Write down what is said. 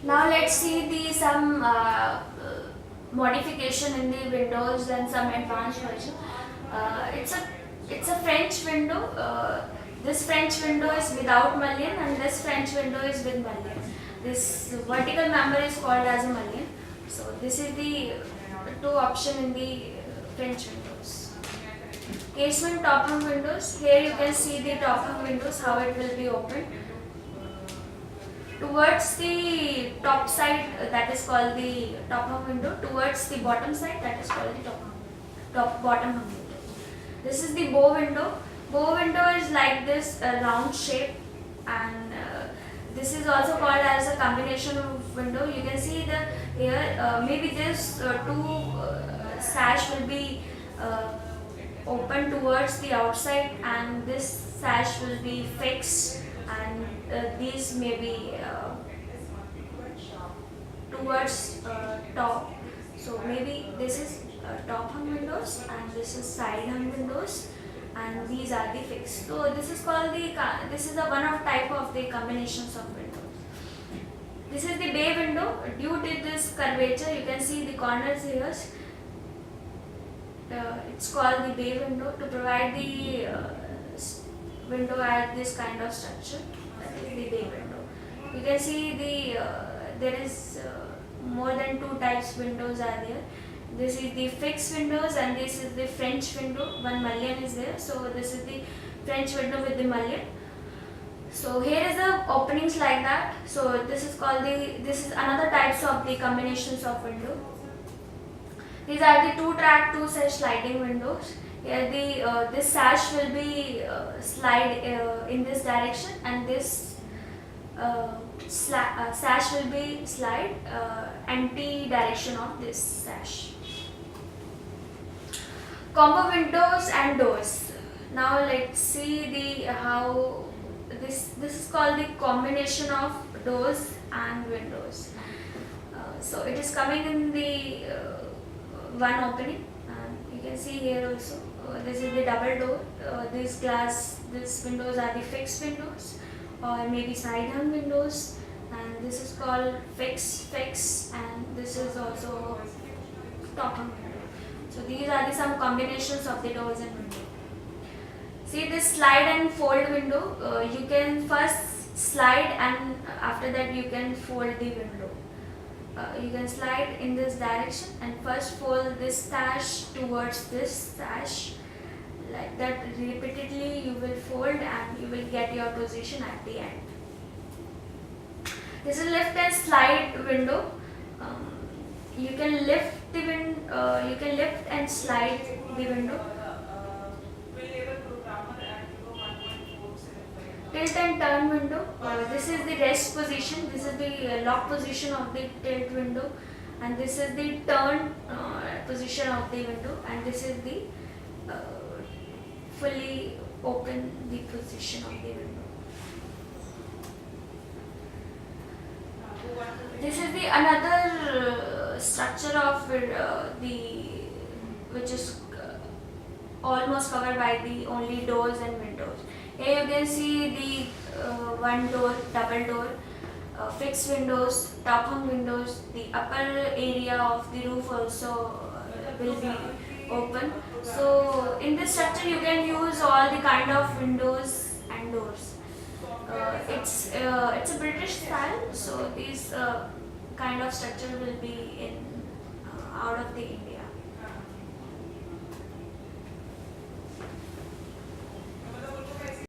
Now let's see the some modification in the windows and some advanced version. It's a French window. This French window is without mullion and this French window is with mullion. This vertical member is called as a mullion. So this is the two option in the French windows. Casement top hung windows. Here you can see the top hung windows how it will be opened. Towards the top side, that is called the top hung window. Towards the bottom side, that is called the top bottom hung window. This is the bow window. Bow window is like this round shape, and this is also called as a combination of window. You can see the here maybe this two sash will be open towards the outside, and this sash will be fixed, and these may be towards top. So maybe this is top hung windows and this is side hung windows, and these are the fixed. So this is called the this is the one of type of the combinations of windows. This is the bay window. Due to this curvature, you can see the corners here. It's called the bay window to provide the window at this kind of structure. That is the bay window. You can see the there is more than two types windows are there. This is the fixed windows and this is the French window. One mullion is there, so this is the French window with the mullion. So here is the openings like that. So this is called this is another types of the combinations of window. These are the two track, two sash sliding windows. Here the this sash will be slide in this direction, and this sash will be slide anti direction of this sash. Combo windows and doors. Now let's see the how this is called the combination of doors and windows. So it is coming in the one opening, and you can see here also this is the double door. These windows are the fixed windows or maybe side hung windows, and this is called fix, and this is also top hung window. So these are the some combinations of the doors and windows. See this slide and fold window. You can first slide and after that you can fold the window. You can slide in this direction and first fold this sash towards this sash. Like that repeatedly you will fold and you will get your position at the end. This is lift and slide window. You can lift the you can lift and slide the window. Tilt and turn window. This is the rest position. This is the lock position of the tilt window, and this is the turn position of the window, and this is the fully open the position of the window. This is the another structure of the which is almost covered by the only doors and windows. Here you can see the one door, double door, fixed windows, top hung windows. The upper area of the roof also will be open. So in this structure you can use all the kind of windows and doors. It's a British style, so this kind of structure will be in out of the India.